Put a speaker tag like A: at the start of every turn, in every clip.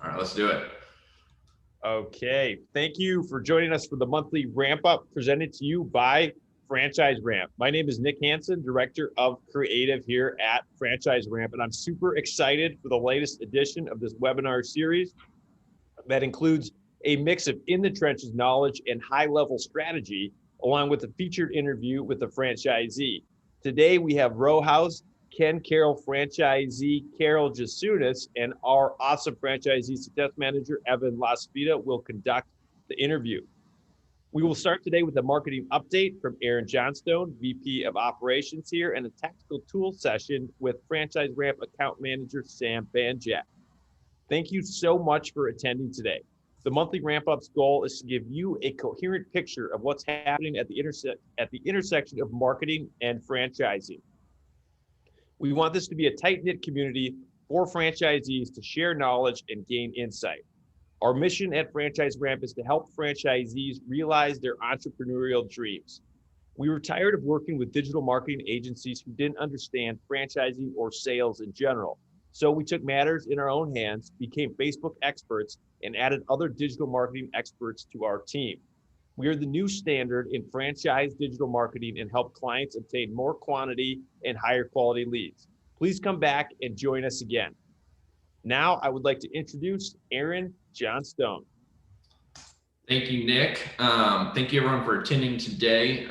A: All right, let's do it.
B: Okay, thank you for joining us for the monthly ramp up presented to you by Franchise Ramp. My name is Nick Hansen, Director of Creative here at Franchise Ramp, and I'm super excited for the latest edition of this webinar series that includes a mix of in the trenches knowledge and high level strategy, along with a featured interview with the franchisee. Today we have row house Ken Carroll franchisee Carol Jasunas and our awesome franchisee success manager Evan Lacivita will conduct the interview. We will start today with a marketing update from Aren Johnstone, VP of Operations here, and a tactical tool session with Franchise Ramp account manager Sam Banjak. Thank you so much for attending today. The monthly ramp up's goal is to give you a coherent picture of what's happening at the intersection of marketing and franchising. We want this to be a tight-knit community for franchisees to share knowledge and gain insight. Our mission at Franchise Ramp is to help franchisees realize their entrepreneurial dreams. We were tired of working with digital marketing agencies who didn't understand franchising or sales in general. So we took matters in our own hands, became Facebook experts, and added other digital marketing experts to our team. We are the new standard in franchise digital marketing and help clients obtain more quantity and higher quality leads. Please come back and join us again. Now, I would like to introduce Aren Johnstone.
A: Thank you, Nick. Thank you everyone for attending today.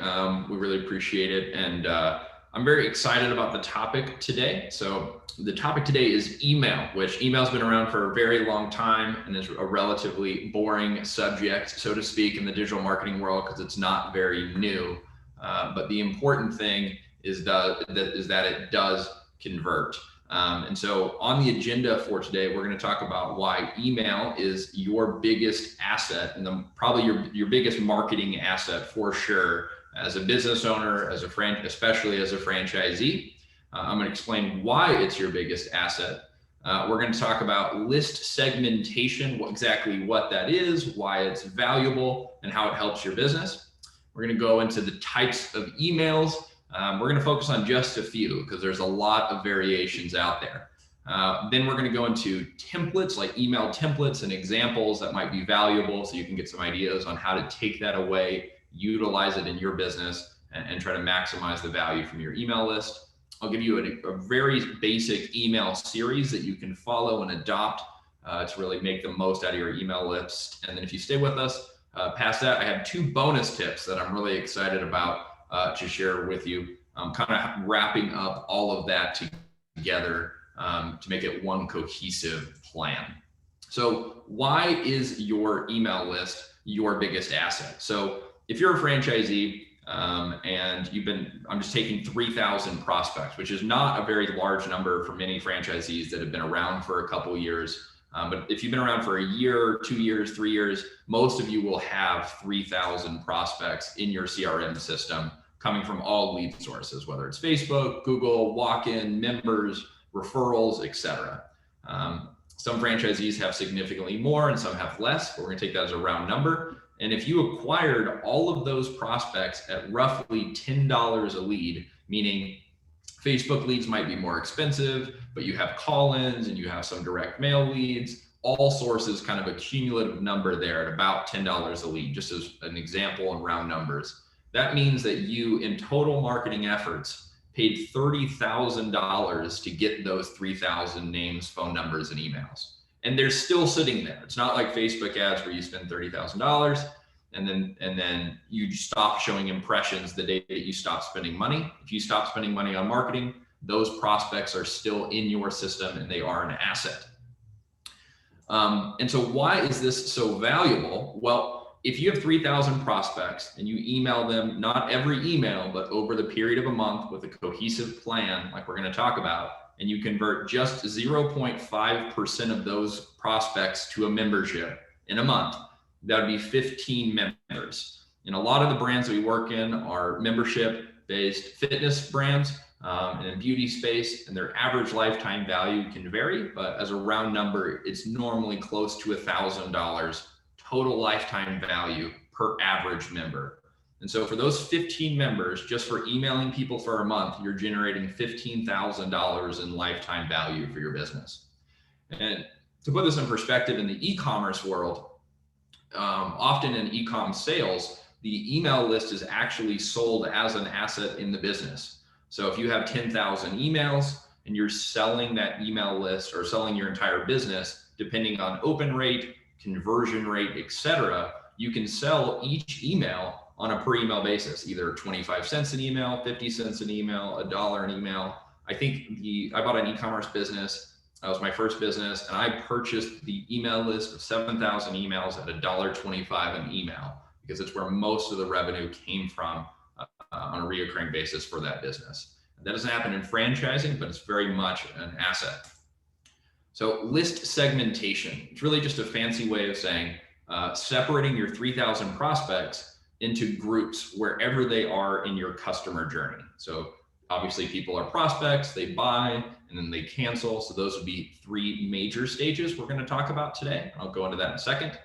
A: We really appreciate it. And I'm very excited about the topic today. So the topic today is email, which email's been around for a very long time and is a relatively boring subject, so to speak, in the digital marketing world because it's not very new. But the important thing is that it does convert. And so on the agenda for today, we're going to talk about why email is your biggest asset and probably your biggest marketing asset for sure as a business owner, especially as a franchisee. I'm going to explain why it's your biggest asset. We're going to talk about list segmentation, exactly what that is, why it's valuable, and how it helps your business. We're going to go into the types of emails. We're going to focus on just a few because there's a lot of variations out there. Then we're going to go into templates, like email templates and examples that might be valuable so you can get some ideas on how to take that away, utilize it in your business, and try to maximize the value from your email list. I'll give you a very basic email series that you can follow and adopt to really make the most out of your email list. And then if you stay with us past that, I have 2 bonus tips that I'm really excited about to share with you. I'm kind of wrapping up all of that together to make it one cohesive plan. So why is your email list your biggest asset? So if you're a franchisee and I'm just taking 3,000 prospects, which is not a very large number for many franchisees that have been around for a couple years. But if you've been around for a year, 2 years, 3 years, most of you will have 3,000 prospects in your CRM system coming from all lead sources, whether it's Facebook, Google, walk-in, members, referrals, etc. Some franchisees have significantly more and some have less, but we're going to take that as a round number. And if you acquired all of those prospects at roughly $10 a lead, meaning Facebook leads might be more expensive, but you have call-ins and you have some direct mail leads, all sources, kind of a cumulative number there at about $10 a lead, just as an example in round numbers. That means that you, in total marketing efforts, paid $30,000 to get those 3,000 names, phone numbers, and emails. And they're still sitting there. It's not like Facebook ads where you spend $30,000 and then you stop showing impressions the day that you stop spending money. If you stop spending money on marketing, those prospects are still in your system and they are an asset. And so why is this so valuable? Well, if you have 3,000 prospects and you email them, not every email, but over the period of a month with a cohesive plan, like we're going to talk about, and you convert just 0.5% of those prospects to a membership in a month, that would be 15 members. And a lot of the brands that we work in are membership-based fitness brands and in beauty space, and their average lifetime value can vary, but as a round number, it's normally close to $1,000 total lifetime value per average member. And so for those 15 members, just for emailing people for a month, you're generating $15,000 in lifetime value for your business. And To put this in perspective, in the e-commerce world, often in e-com sales, the email list is actually sold as an asset in the business. So if you have 10,000 emails and you're selling that email list or selling your entire business, depending on open rate, conversion rate, etc., you can sell each email on a per email basis, either 25 cents an email, 50 cents an email, $1 an email. I bought an e-commerce business. That was my first business, and I purchased the email list of 7,000 emails at $1.25 an email, because it's where most of the revenue came from on a reoccurring basis for that business. And that doesn't happen in franchising, but it's very much an asset. So list segmentation, it's really just a fancy way of saying separating your 3,000 prospects into groups wherever they are in your customer journey. So obviously people are prospects, they buy, and then they cancel. So those would be three major stages we're going to talk about today. I'll go into that in a second.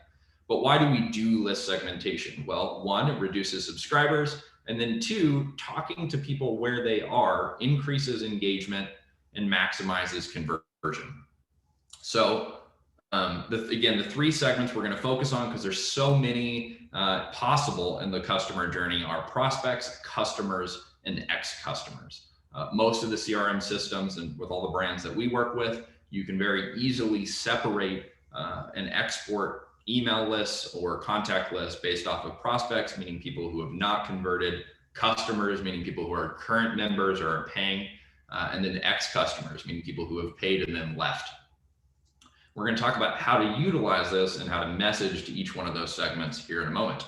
A: But why do we do list segmentation? Well, one, it reduces subscribers. And then two, talking to people where they are increases engagement and maximizes conversion. So again, the three segments we're going to focus on, because there's so many possible in the customer journey, are prospects, customers, and ex-customers. Most of the CRM systems and with all the brands that we work with, you can very easily separate and export email lists or contact lists based off of prospects, meaning people who have not converted, customers, meaning people who are current members or are paying, and then ex-customers, meaning people who have paid and then left. We're going to talk about how to utilize this and how to message to each one of those segments here in a moment.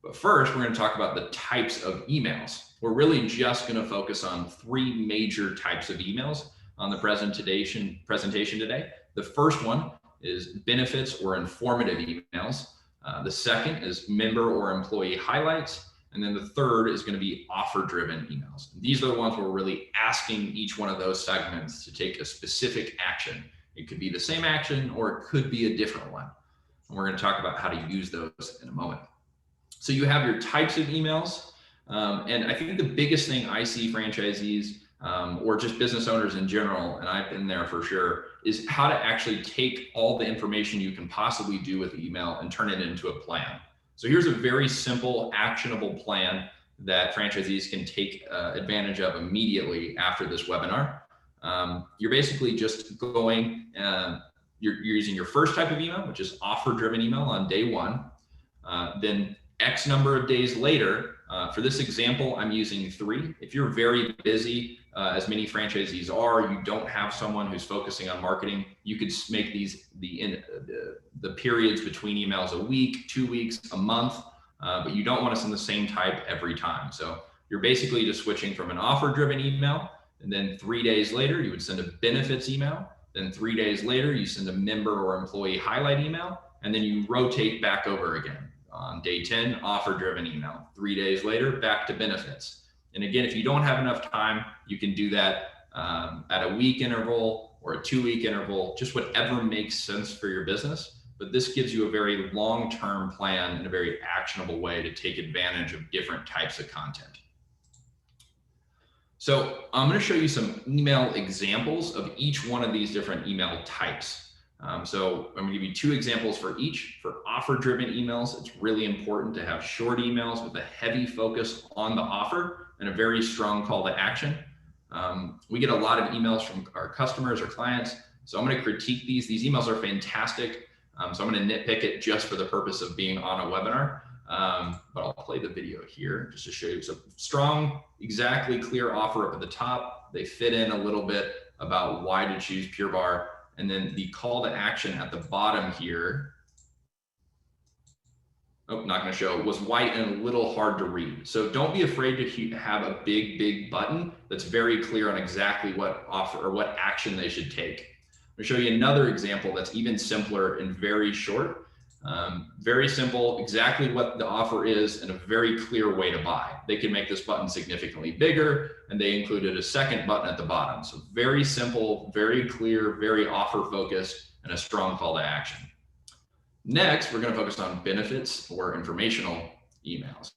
A: But first, we're going to talk about the types of emails. We're really just going to focus on three major types of emails on the presentation today. The first one is benefits or informative emails. The second is member or employee highlights. And then the third is going to be offer-driven emails. These are the ones where we're really asking each one of those segments to take a specific action. It could be the same action or it could be a different one. And we're going to talk about how to use those in a moment. So you have your types of emails. And I think the biggest thing I see franchisees or just business owners in general, and I've been there for sure, is how to actually take all the information you can possibly do with email and turn it into a plan. So here's a very simple, actionable plan that franchisees can take advantage of immediately after this webinar. You're basically just going, you're using your first type of email, which is offer-driven email on day one. Then X number of days later, for this example, I'm using 3. If you're very busy, as many franchisees are, you don't have someone who's focusing on marketing, you could make these the periods between emails a week, 2 weeks, a month, but you don't want to send the same type every time. So you're basically just switching from an offer-driven email, and then 3 days later, you would send a benefits email. Then 3 days later, you send a member or employee highlight email, and then you rotate back over again. On day 10, offer-driven email. 3 days later, back to benefits. And again, if you don't have enough time, you can do that at a week interval or a 2-week interval, just whatever makes sense for your business. But this gives you a very long-term plan and a very actionable way to take advantage of different types of content. So I'm going to show you some email examples of each one of these different email types. So I'm going to give you 2 examples for each. For offer-driven emails, it's really important to have short emails with a heavy focus on the offer and a very strong call to action. We get a lot of emails from our customers or clients, so I'm going to critique these. These emails are fantastic, so I'm going to nitpick it just for the purpose of being on a webinar. But I'll play the video here just to show you. So strong, exactly clear offer up at the top. They fit in a little bit about why to choose Pure Barre. And then the call to action at the bottom here, not going to show, was white and a little hard to read. So don't be afraid to have a big button that's very clear on exactly what offer or what action they should take. I'm going to show you another example that's even simpler and very short. Very simple, exactly what the offer is and a very clear way to buy. They can make this button significantly bigger, and they included a second button at the bottom. So very simple, very clear, very offer focused, and a strong call to action. Next, we're going to focus on benefits or informational emails.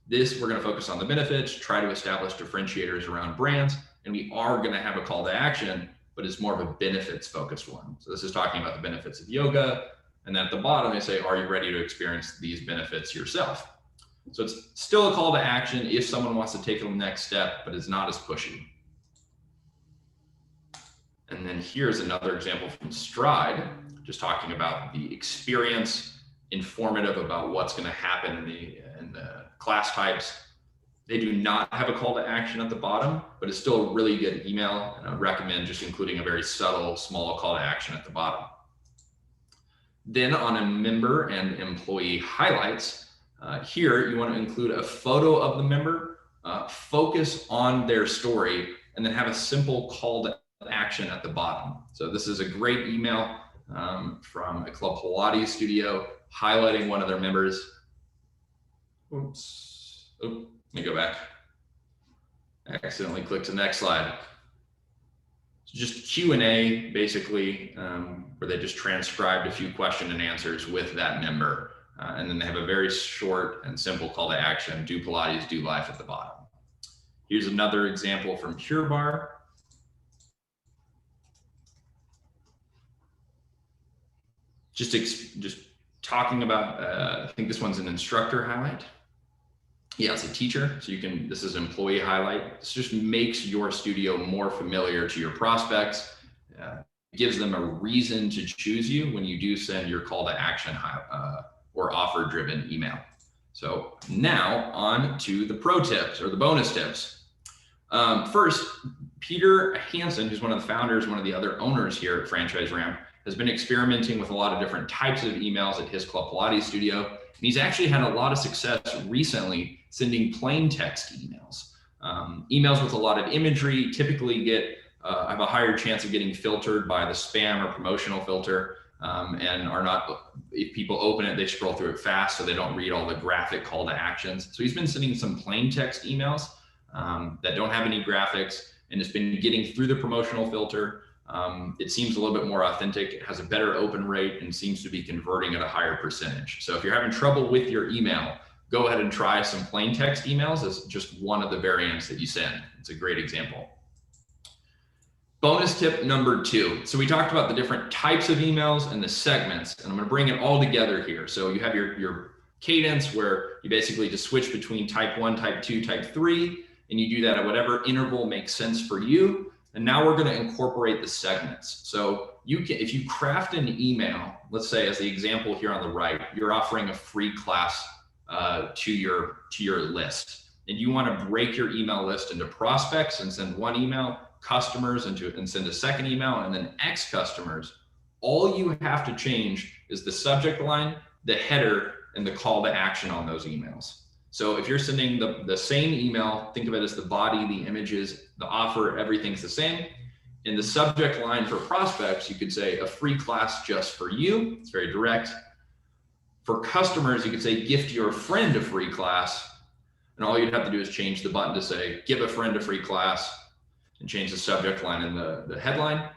A: This, we're going to focus on the benefits, try to establish differentiators around brands, and we are going to have a call to action, but it's more of a benefits focused one. So this is talking about the benefits of yoga. And then at the bottom, they say, are you ready to experience these benefits yourself? So it's still a call to action if someone wants to take the next step, but it's not as pushy. And then here's another example from Stride, just talking about the experience, informative about what's going to happen in the class types. They do not have a call to action at the bottom, but it's still a really good email. And I would recommend just including a very subtle, small call to action at the bottom. Then on a member and employee highlights, here you want to include a photo of the member, focus on their story, and then have a simple call to action at the bottom. So this is a great email from a Club Pilates studio highlighting one of their members. Oops. Oh, let me go back. I accidentally clicked to the next slide. So just Q&A basically, where they just transcribed a few question and answers with that member. And then they have a very short and simple call to action, do Pilates, do life at the bottom. Here's another example from Pure Barre. Just talking about, I think this one's an instructor highlight. Yeah, it's a teacher. So this is an employee highlight. This just makes your studio more familiar to your prospects. Gives them a reason to choose you when you do send your call to action or offer driven email. So now on to the pro tips or the bonus tips. First, Peter Hansen, who's one of the founders, one of the other owners here at Franchise Ramp, has been experimenting with a lot of different types of emails at his Club Pilates studio. And he's actually had a lot of success recently sending plain text emails. Emails with a lot of imagery typically have a higher chance of getting filtered by the spam or promotional filter, and are not, if people open it, they scroll through it fast, so they don't read all the graphic call to actions. So he's been sending some plain text emails that don't have any graphics, and it's been getting through the promotional filter. It seems a little bit more authentic. It has a better open rate and seems to be converting at a higher percentage. So if you're having trouble with your email, go ahead and try some plain text emails as just one of the variants that you send. It's a great example. Bonus tip number 2. So we talked about the different types of emails and the segments, and I'm going to bring it all together here. So you have your cadence where you basically just switch between type 1, type 2, type 3, and you do that at whatever interval makes sense for you. And now we're going to incorporate the segments. So if you craft an email, let's say as the example here on the right, you're offering a free class to your list, and you want to break your email list into prospects and send one email, customers and send a second email, and then X customers. All you have to change is the subject line, the header, and the call to action on those emails. So if you're sending the same email, think of it as the body, the images, the offer, everything's the same. In the subject line for prospects, you could say a free class just for you. It's very direct. For customers, you could say gift your friend a free class. And all you'd have to do is change the button to say give a friend a free class and change the subject line and the headline.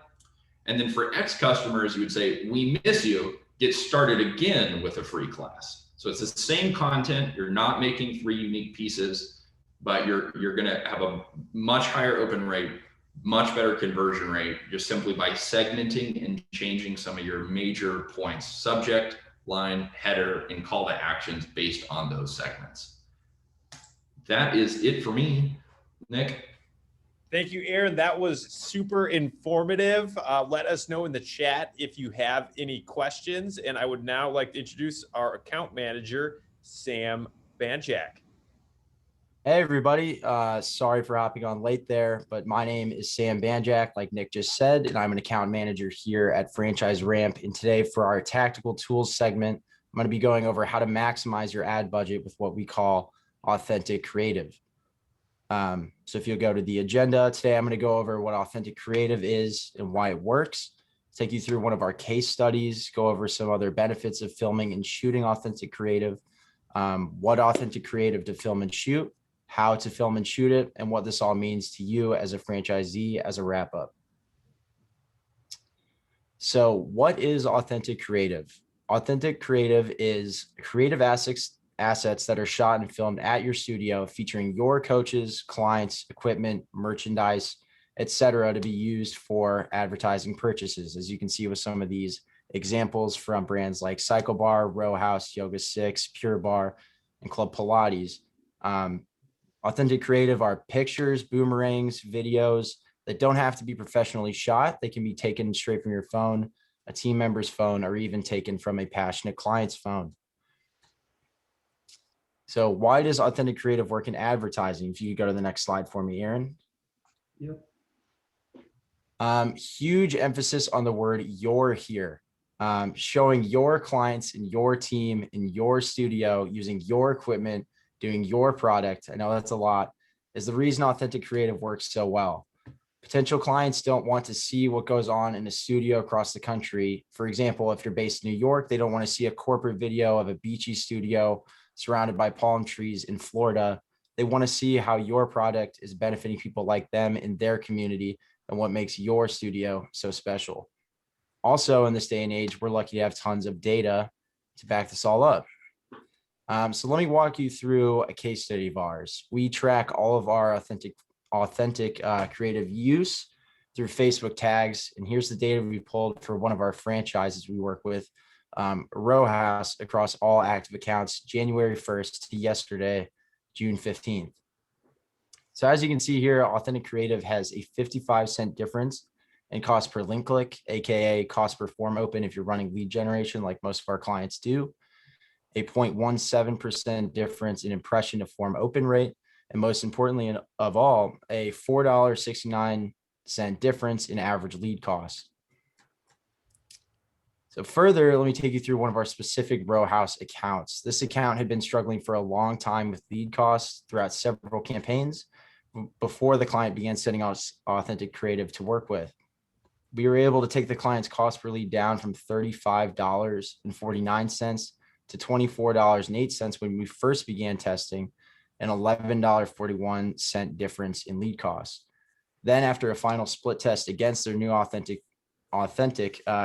A: And then for X customers, you would say, we miss you, get started again with a free class. So it's the same content. You're not making 3 unique pieces, but you're going to have a much higher open rate, much better conversion rate, just simply by segmenting and changing some of your major points, subject, line, header, and call to actions based on those segments. That is it for me, Nick.
B: Thank you, Aaron. That was super informative. Let us know in the chat if you have any questions. And I would now like to introduce our account manager, Sam Banjak.
C: Hey, everybody. Sorry for hopping on late there, but my name is Sam Banjak, like Nick just said, and I'm an account manager here at Franchise Ramp. And today for our tactical tools segment, I'm going to be going over how to maximize your ad budget with what we call authentic creative. So if you'll go to the agenda today, I'm going to go over what authentic creative is and why it works, take you through one of our case studies, go over some other benefits of filming and shooting authentic creative, what authentic creative to film and shoot, how to film and shoot it, and what this all means to you as a franchisee as a wrap up. So what is authentic creative? Authentic creative is creative assets that are shot and filmed at your studio featuring your coaches, clients, equipment, merchandise, etc., to be used for advertising purchases. As you can see with some of these examples from brands like Cycle Bar, Row House, Yoga 6, Pure Bar, and Club Pilates. Authentic creative are pictures, boomerangs, videos that don't have to be professionally shot. They can be taken straight from your phone, a team member's phone, or even taken from a passionate client's phone. So why does authentic creative work in advertising? If you go to the next slide for me, Aren.
D: Yep.
C: Huge emphasis on the word "you're" here. Showing your clients and your team in your studio using your equipment, doing your product. I know that's a lot, is the reason authentic creative works so well. Potential clients don't want to see what goes on in a studio across the country. For example, if you're based in New York, they don't want to see a corporate video of a beachy studio surrounded by palm trees in Florida. They want to see how your product is benefiting people like them in their community and what makes your studio so special. Also, in this day and age, we're lucky to have tons of data to back this all up. So let me walk you through a case study of ours. We track all of our authentic creative use through Facebook tags. And here's the data we pulled for one of our franchises we work with, Row House, across all active accounts, January 1st to yesterday, June 15th. So as you can see here, authentic creative has a 55-cent difference in cost per link click, AKA cost per form open if you're running lead generation like most of our clients do, a 0.17% difference in impression to form open rate, and most importantly of all, a $4.69 difference in average lead cost. So further, let me take you through one of our specific Row House accounts. This account had been struggling for a long time with lead costs throughout several campaigns before the client began sending us authentic creative to work with. We were able to take the client's cost per lead down from $35.49 to $24.08 when we first began testing, an $11.41 difference in lead costs. Then after a final split test against their new authentic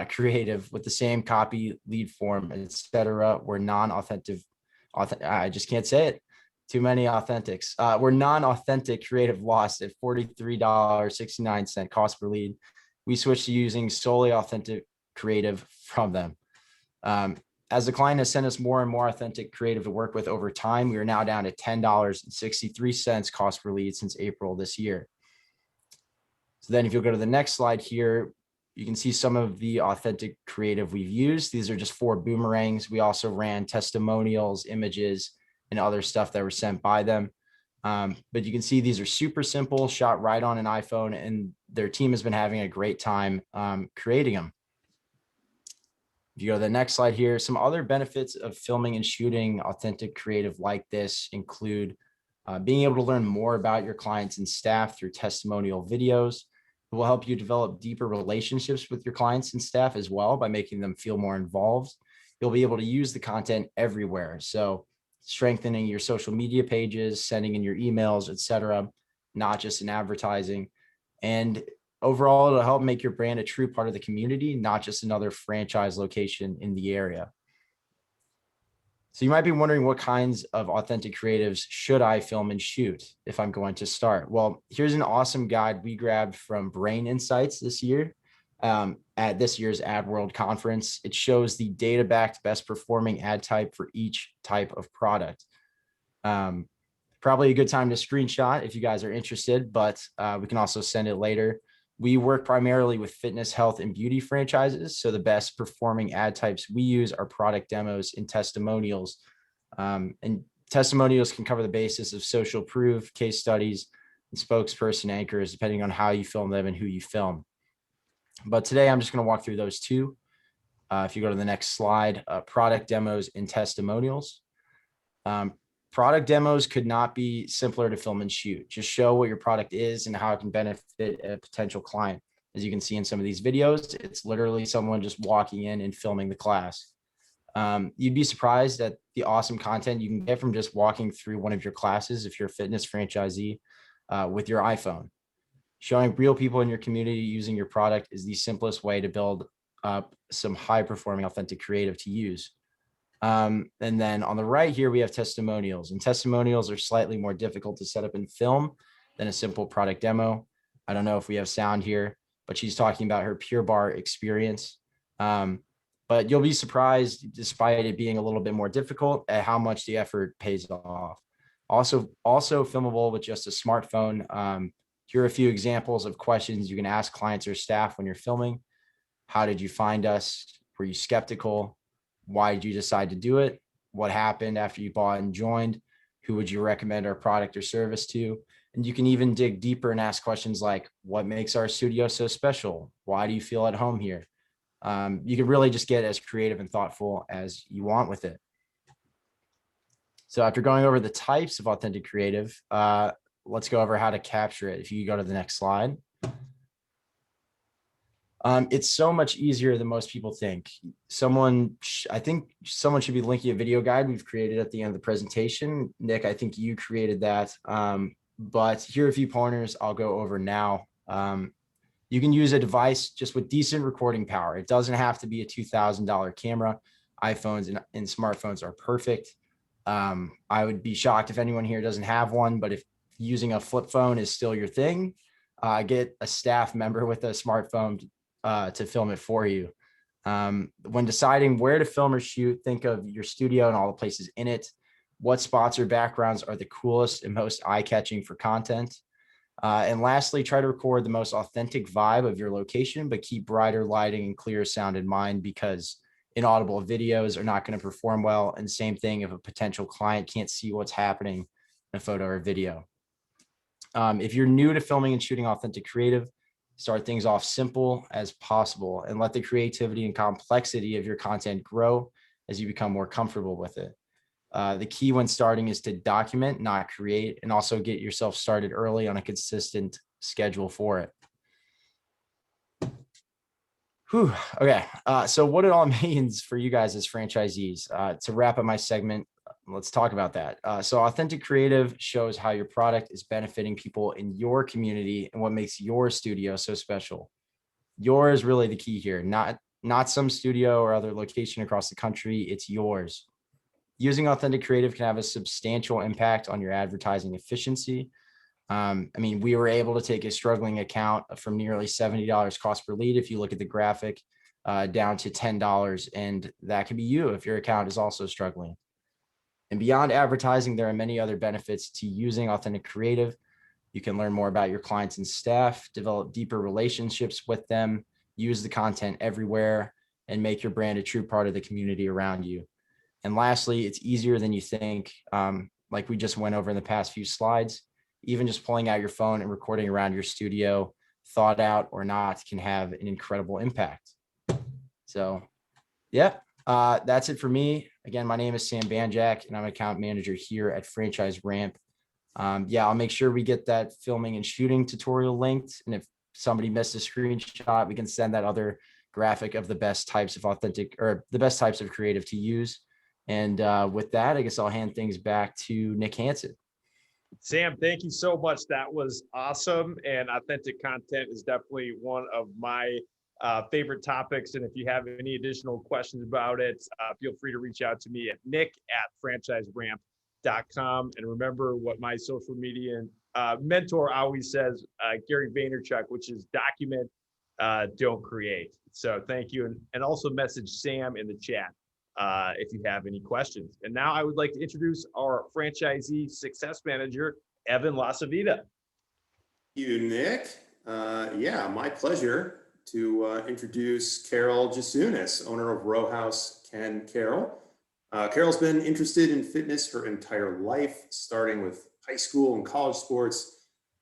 C: creative with the same copy, lead form, etc., were non-authentic, I just can't say it, too many authentics, were non-authentic creative lost at $43.69 cost per lead. We switched to using solely authentic creative from them. As the client has sent us more and more authentic creative to work with over time, we are now down to $10.63 cost per lead since April this year. So then if you'll go to the next slide here, you can see some of the authentic creative we've used. These are just 4 boomerangs. We also ran testimonials, images, and other stuff that were sent by them. But you can see these are super simple, shot right on an iPhone, and their team has been having a great time creating them. If you go to the next slide here, some other benefits of filming and shooting authentic creative like this include being able to learn more about your clients and staff through testimonial videos. It will help you develop deeper relationships with your clients and staff as well by making them feel more involved. You'll be able to use the content everywhere. So strengthening your social media pages, sending in your emails, etc., not just in advertising. And overall, it'll help make your brand a true part of the community, not just another franchise location in the area. So you might be wondering, what kinds of authentic creatives should I film and shoot if I'm going to start? Well, here's an awesome guide we grabbed from Brain Insights this year at this year's Ad World conference. It shows the data-backed best performing ad type for each type of product. Probably a good time to screenshot if you guys are interested, but we can also send it later. We work primarily with fitness, health, and beauty franchises. So the best performing ad types we use are product demos and testimonials. And testimonials can cover the basis of social proof, case studies, and spokesperson anchors, depending on how you film them and who you film. But today I'm just going to walk through those two. If you go to the next slide, product demos and testimonials. Product demos could not be simpler to film and shoot. Just show what your product is and how it can benefit a potential client. As you can see in some of these videos, it's literally someone just walking in and filming the class. You'd be surprised at the awesome content you can get from just walking through one of your classes if you're a fitness franchisee with your iPhone. Showing real people in your community using your product is the simplest way to build up some high-performing authentic creative to use. And then on the right here, we have testimonials, and testimonials are slightly more difficult to set up in film than a simple product demo. I don't know if we have sound here, but she's talking about her Pure Bar experience. But you'll be surprised, despite it being a little bit more difficult, at how much the effort pays off. Also filmable with just a smartphone. Here are a few examples of questions you can ask clients or staff when you're filming. How did you find us? Were you skeptical? Why did you decide to do it? What happened after you bought and joined? Who would you recommend our product or service to? And you can even dig deeper and ask questions like, what makes our studio so special? Why do you feel at home here? You can really just get as creative and thoughtful as you want with it. So after going over the types of authentic creative, let's go over how to capture it. If you go to the next slide. It's so much easier than most people think. I think someone should be linking a video guide we've created at the end of the presentation. Nick, I think you created that. But here are a few pointers I'll go over now. You can use a device just with decent recording power. It doesn't have to be a $2,000 camera. iPhones and smartphones are perfect. I would be shocked if anyone here doesn't have one, but if using a flip phone is still your thing, get a staff member with a smartphone to film it for you. When deciding where to film or shoot, think of your studio and all the places in it. What spots or backgrounds are the coolest and most eye-catching for content? And lastly, try to record the most authentic vibe of your location, but keep brighter lighting and clear sound in mind, because inaudible videos are not going to perform well. And same thing if a potential client can't see what's happening in a photo or video. If you're new to filming and shooting authentic creative, start things off simple as possible and let the creativity and complexity of your content grow as you become more comfortable with it. The key when starting is to document, not create, and also get yourself started early on a consistent schedule for it. Whew. Okay. So what it all means for you guys as franchisees. To wrap up my segment, let's talk about that. So authentic creative shows how your product is benefiting people in your community and what makes your studio so special. Yours is really the key here, not some studio or other location across the country. It's yours. Using authentic creative can have a substantial impact on your advertising efficiency. I mean, we were able to take a struggling account from nearly $70 cost per lead, if you look at the graphic, down to $10, and that could be you if your account is also struggling. And beyond advertising, there are many other benefits to using authentic creative. You can learn more about your clients and staff, develop deeper relationships with them, use the content everywhere, and make your brand a true part of the community around you. And lastly, it's easier than you think. Like we just went over in the past few slides, even just pulling out your phone and recording around your studio, thought out or not, can have an incredible impact. So yeah, that's it for me. Again, my name is Sam Banjak and I'm an account manager here at Franchise Ramp. Yeah, I'll make sure we get that filming and shooting tutorial linked. And if somebody missed a screenshot, we can send that other graphic of the best types of authentic or the best types of creative to use. And with that, I guess I'll hand things back to Nick Hansen.
B: Sam, thank you so much. That was awesome. And authentic content is definitely one of my favorite topics. And if you have any additional questions about it, feel free to reach out to me at nick@franchiseramp.com. And remember what my social media mentor always says, Gary Vaynerchuk, which is document, don't create. So thank you. And also message Sam in the chat if you have any questions. And now I would like to introduce our franchisee success manager, Evan Lacivita.
D: You, Nick. Yeah, my pleasure to introduce Carol Jasunas, owner of Row House Ken Carol. Carol's been interested in fitness her entire life, starting with high school and college sports.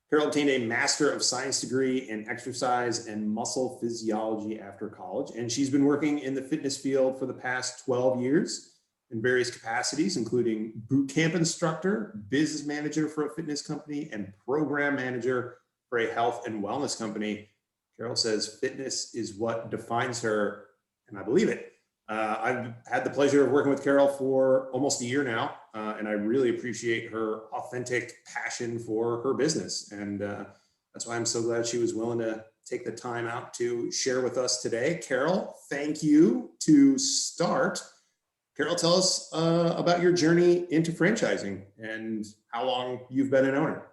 D: Carol obtained a Master of Science degree in exercise and muscle physiology after college, and she's been working in the fitness field for the past 12 years in various capacities, including boot camp instructor, business manager for a fitness company, and program manager for a health and wellness company. Carol says fitness is what defines her, and I believe it. I've had the pleasure of working with Carol for almost a year now, and I really appreciate her authentic passion for her business. And that's why I'm so glad she was willing to take the time out to share with us today. Carol, thank you. To start, Carol, tell us about your journey into franchising and how long you've been an owner.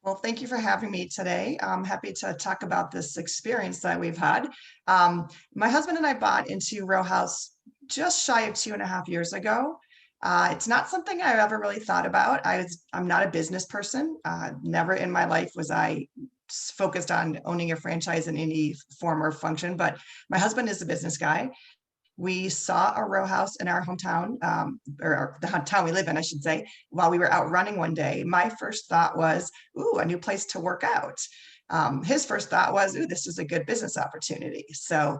E: Well, thank you for having me today. I'm happy to talk about this experience that we've had. My husband and I bought into Row House just shy of 2.5 years ago. It's not something I've ever really thought about. I'm not a business person. Never in my life was I focused on owning a franchise in any form or function, but my husband is a business guy. We saw a row house in our hometown, or the town we live in, I should say, while we were out running one day. My first thought was, ooh, a new place to work out. His first thought was, ooh, this is a good business opportunity. So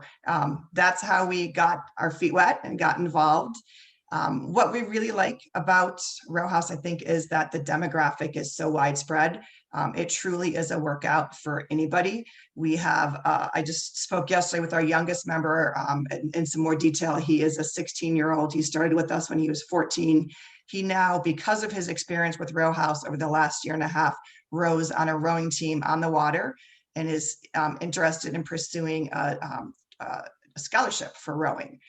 E: that's how we got our feet wet and got involved. What we really like about Row House, I think, is that the demographic is so widespread. It truly is a workout for anybody. We have, I just spoke yesterday with our youngest member in some more detail. He is a 16-year-old. He started with us when he was 14. He now, because of his experience with Row House over the last 1.5 years, rows on a rowing team on the water and is interested in pursuing a scholarship for rowing.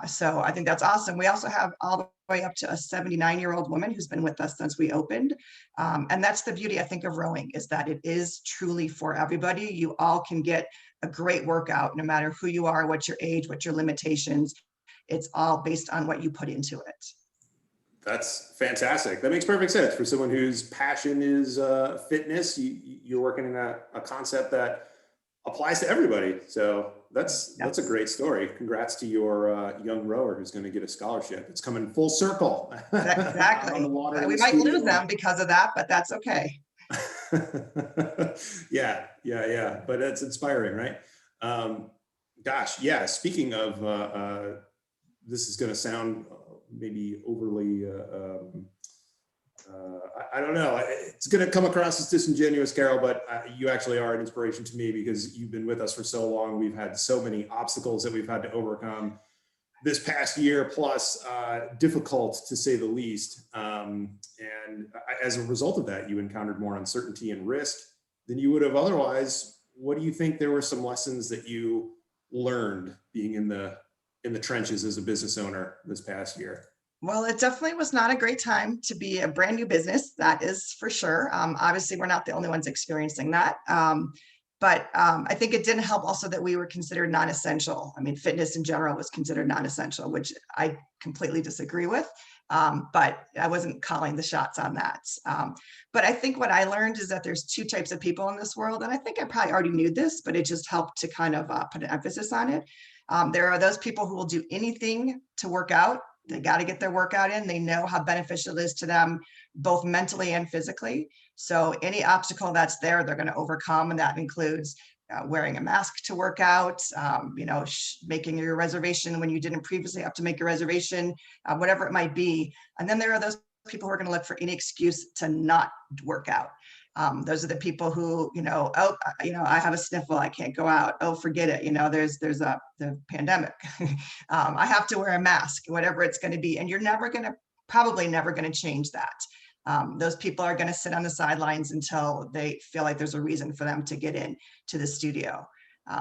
E: So I think that's awesome. We also have all the way up to a 79-year-old woman who's been with us since we opened. And that's the beauty, I think, of rowing, is that it is truly for everybody. You all can get a great workout, no matter who you are, what your age, what your limitations. It's all based on what you put into it.
D: That's fantastic. That makes perfect sense for someone whose passion is fitness. You're working in a concept that applies to everybody. So that's a great story. Congrats to your young rower who's going to get a scholarship. It's coming full circle.
E: Exactly. We might lose them because of that, but that's okay.
D: Yeah. But it's inspiring, right? Gosh, yeah. Speaking of, this is going to sound maybe overly, I don't know. It's going to come across as disingenuous, Carol, but you actually are an inspiration to me because you've been with us for so long. We've had so many obstacles that we've had to overcome this past year, plus difficult to say the least. And as a result of that, you encountered more uncertainty and risk than you would have otherwise. What do you think there were some lessons that you learned being in the trenches as a business owner this past year?
E: Well, it definitely was not a great time to be a brand new business. That is for sure. Obviously, we're not the only ones experiencing that. But I think it didn't help also that we were considered non-essential. I mean, fitness in general was considered non-essential, which I completely disagree with. But I wasn't calling the shots on that. But I think what I learned is that there's two types of people in this world. And I think I probably already knew this, but it just helped to kind of put an emphasis on it. There are those people who will do anything to work out. They got to get their workout in. They know how beneficial it is to them, both mentally and physically. So any obstacle that's there, they're going to overcome. And that includes wearing a mask to work out, making your reservation when you didn't previously have to make your reservation, whatever it might be. And then there are those people who are going to look for any excuse to not work out. Those are the people who, I have a sniffle, I can't go out. Oh, forget it. There's the pandemic. I have to wear a mask, whatever it's going to be. And you're probably never going to change that. Those people are going to sit on the sidelines until they feel like there's a reason for them to get in to the studio.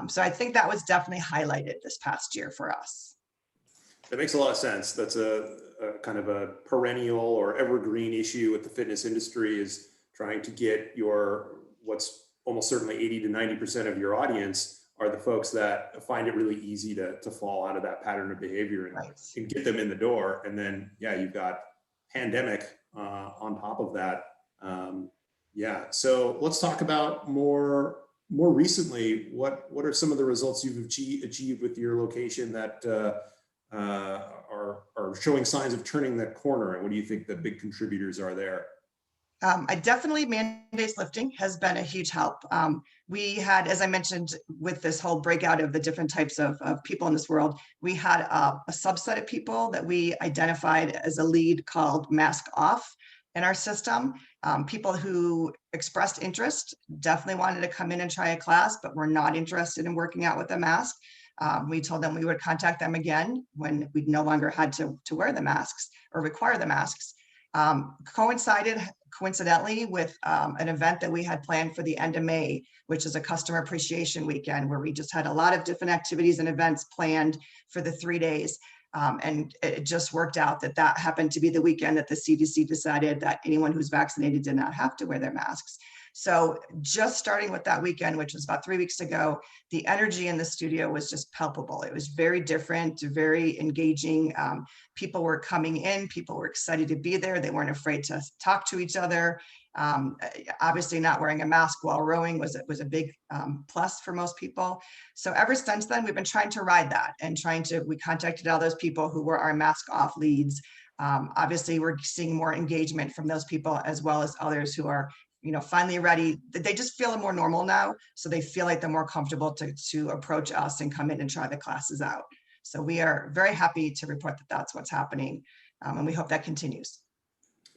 E: So I think that was definitely highlighted this past year for us.
D: That makes a lot of sense. That's a kind of a perennial or evergreen issue with the fitness industry, is trying to get what's almost certainly 80 to 90% of your audience are the folks that find it really easy to fall out of that pattern of behavior and get them in the door. And then, you've got pandemic on top of that. So let's talk about more recently, what are some of the results you've achieved with your location that are showing signs of turning the corner? And what do you think the big contributors are there?
E: I definitely, man-based lifting has been a huge help. We had, as I mentioned, with this whole breakout of the different types of people in this world, we had a subset of people that we identified as a lead called Mask Off in our system. People who expressed interest, definitely wanted to come in and try a class, but were not interested in working out with a mask. We told them we would contact them again when we no longer had to wear the masks or require the masks. Coincidentally with an event that we had planned for the end of May, which is a customer appreciation weekend, where we just had a lot of different activities and events planned for the 3 days. And it just worked out that happened to be the weekend that the CDC decided that anyone who's vaccinated did not have to wear their masks. So just starting with that weekend, which was about 3 weeks ago, the energy in the studio was just palpable. It was very different, very engaging. People were coming in, people were excited to be there. They weren't afraid to talk to each other. Obviously not wearing a mask while rowing was a big plus for most people. So ever since then, we've been trying to ride that and we contacted all those people who were our mask off leads. Obviously we're seeing more engagement from those people as well as others who are, finally ready. They just feel more normal now. So they feel like they're more comfortable to approach us and come in and try the classes out. So we are very happy to report that that's what's happening. And we hope that continues.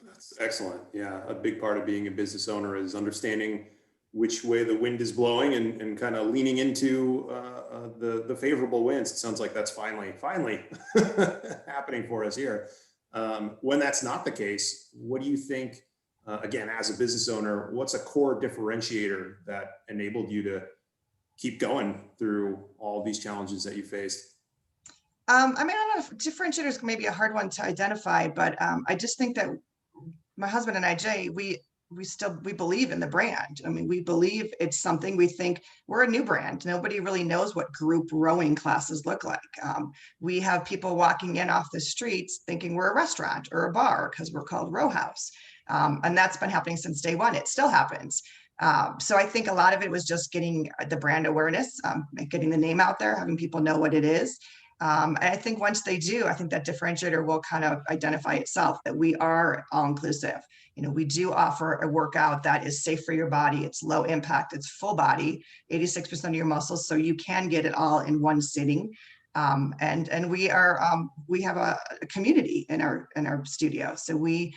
D: That's excellent. Yeah, a big part of being a business owner is understanding which way the wind is blowing and kind of leaning into the favorable winds. It sounds like that's finally happening for us here. When that's not the case, what do you think, again, as a business owner, what's a core differentiator that enabled you to keep going through all these challenges that you faced?
E: I don't know if differentiators may be a hard one to identify, but I just think that my husband and I, Jay, we believe in the brand. I mean, we believe it's something. We think we're a new brand. Nobody really knows what group rowing classes look like. We have people walking in off the streets thinking we're a restaurant or a bar because we're called Row House. And that's been happening since day one. It still happens. So I think a lot of it was just getting the brand awareness, getting the name out there, having people know what it is. And I think once they do, I think that differentiator will kind of identify itself, that we are all inclusive. We do offer a workout that is safe for your body. It's low impact, it's full body, 86% of your muscles. So you can get it all in one sitting. And we have a community in our studio. So we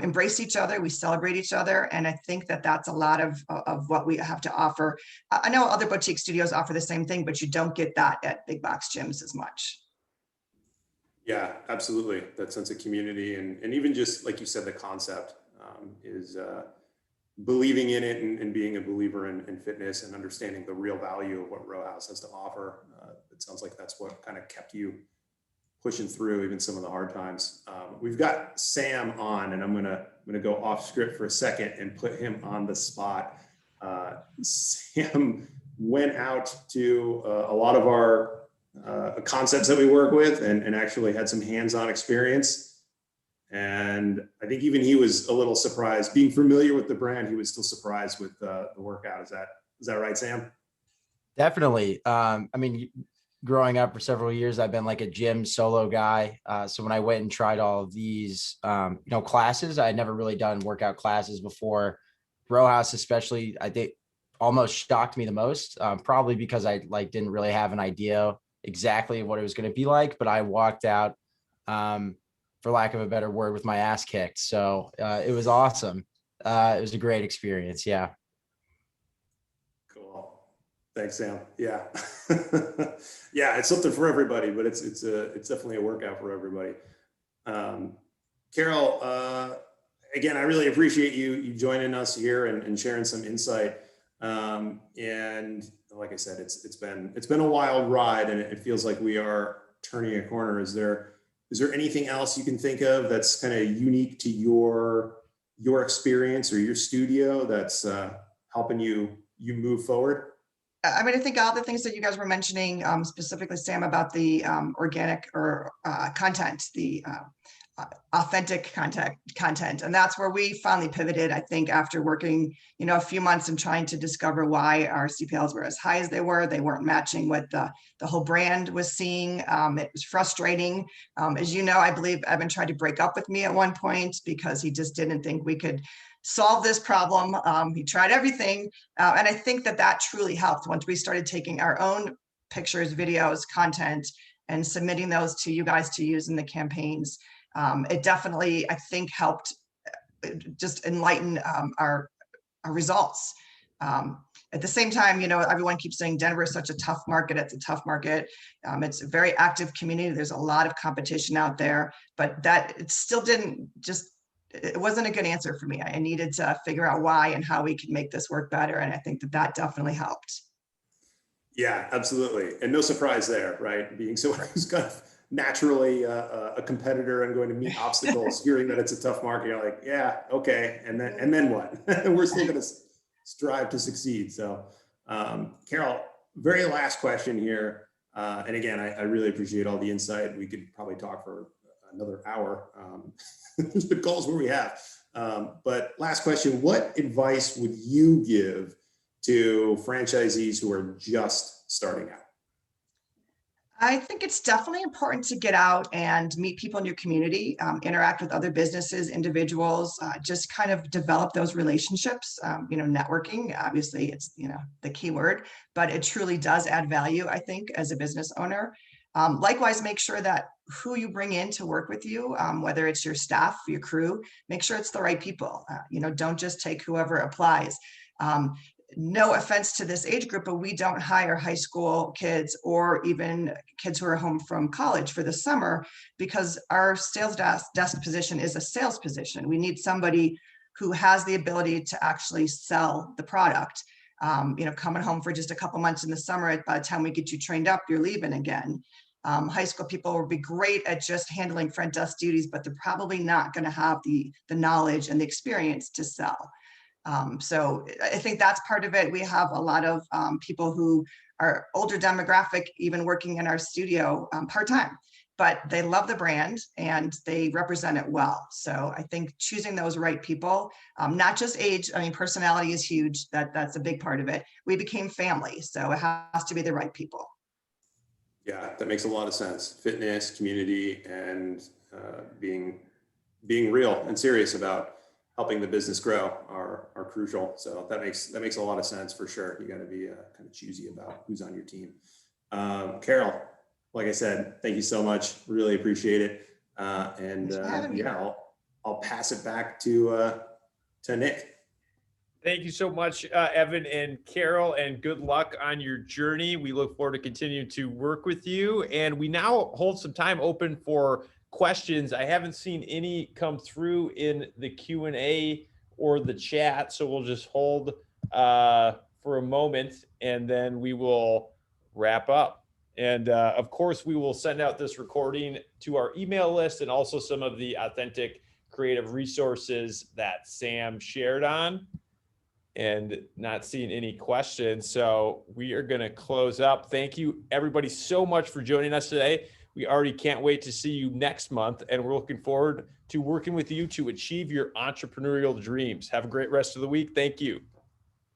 E: embrace each other, we celebrate each other. And I think that that's a lot of what we have to offer. I know other boutique studios offer the same thing, but you don't get that at big box gyms as much.
D: Yeah, absolutely. That sense of community and even just like you said, the concept is believing in it and being a believer in fitness and understanding the real value of what Row House has to offer. It sounds like that's what kind of kept you pushing through even some of the hard times. We've got Sam on, and I'm gonna go off script for a second and put him on the spot. Sam went out to a lot of our concepts that we work with and actually had some hands-on experience. And I think even he was a little surprised. Being familiar with the brand, he was still surprised with the workout. Is that right, Sam?
C: Definitely. I mean, growing up for several years, I've been like a gym solo guy. So when I went and tried all of these, classes, I had never really done workout classes before. Row House, especially, I think almost shocked me the most, probably because I didn't really have an idea exactly what it was going to be like, but I walked out, for lack of a better word, with my ass kicked. So it was awesome. It was a great experience. Yeah.
D: Cool. Thanks, Sam. Yeah. Yeah, it's something for everybody, but it's definitely a workout for everybody. Carol, again, I really appreciate you joining us here and sharing some insight. And like I said, it's been a wild ride, and it feels like we are turning a corner. Is there anything else you can think of that's kind of unique to your experience or your studio that's helping you move forward?
E: I mean, I think all the things that you guys were mentioning, specifically Sam, about the organic or content, the authentic content. And that's where we finally pivoted, I think, after working, a few months and trying to discover why our CPLs were as high as they were. They weren't matching what the whole brand was seeing. It was frustrating. As you know, I believe Evan tried to break up with me at one point because he just didn't think we could solve this problem. He tried everything. And I think that truly helped once we started taking our own pictures, videos, content, and submitting those to you guys to use in the campaigns. It definitely, I think, helped just enlighten our results. At the same time, everyone keeps saying Denver is such a tough market. It's a tough market. It's a very active community. There's a lot of competition out there, but it still it wasn't a good answer for me. I needed to figure out why and how we could make this work better. And I think that definitely helped.
D: Yeah, absolutely. And no surprise there, right? Being someone who's kind of naturally a competitor and going to meet obstacles, hearing that it's a tough market, you're like, yeah, okay. And then what? We're still strive to succeed. So, Carol, very last question here. And again, I really appreciate all the insight. We could probably talk for another hour. The goals where we have. But last question, what advice would you give to franchisees who are just starting out?
E: I think it's definitely important to get out and meet people in your community, interact with other businesses, individuals, just kind of develop those relationships. Networking, obviously it's, the key word, but it truly does add value, I think, as a business owner. Likewise, make sure that who you bring in to work with you, whether it's your staff, your crew, make sure it's the right people. Don't just take whoever applies. No offense to this age group, but we don't hire high school kids or even kids who are home from college for the summer because our sales desk position is a sales position. We need somebody who has the ability to actually sell the product. Coming home for just a couple months in the summer, by the time we get you trained up, you're leaving again. High school people will be great at just handling front desk duties, but they're probably not going to have the knowledge and the experience to sell. So I think that's part of it. We have a lot of people who are older demographic, even working in our studio part-time, but they love the brand and they represent it well. So I think choosing those right people, not just age, personality is huge. That's a big part of it. We became family, so it has to be the right people.
D: Yeah, that makes a lot of sense. Fitness, community, and being real and serious about helping the business grow are crucial. So that makes a lot of sense for sure. You got to be kind of choosy about who's on your team. Carol, like I said, thank you so much. Really appreciate it. I'll pass it back to Nick.
B: Thank you so much, Evan and Carol, and good luck on your journey. We look forward to continuing to work with you. And we now hold some time open for questions. I haven't seen any come through in the Q&A or the chat, so we'll just hold for a moment and then we will wrap up. And of course, we will send out this recording to our email list and also some of the authentic creative resources that Sam shared on. And not seeing any questions, so we are going to close up. Thank you, everybody, so much for joining us today. We already can't wait to see you next month, and we're looking forward to working with you to achieve your entrepreneurial dreams. Have a great rest of the week. Thank you.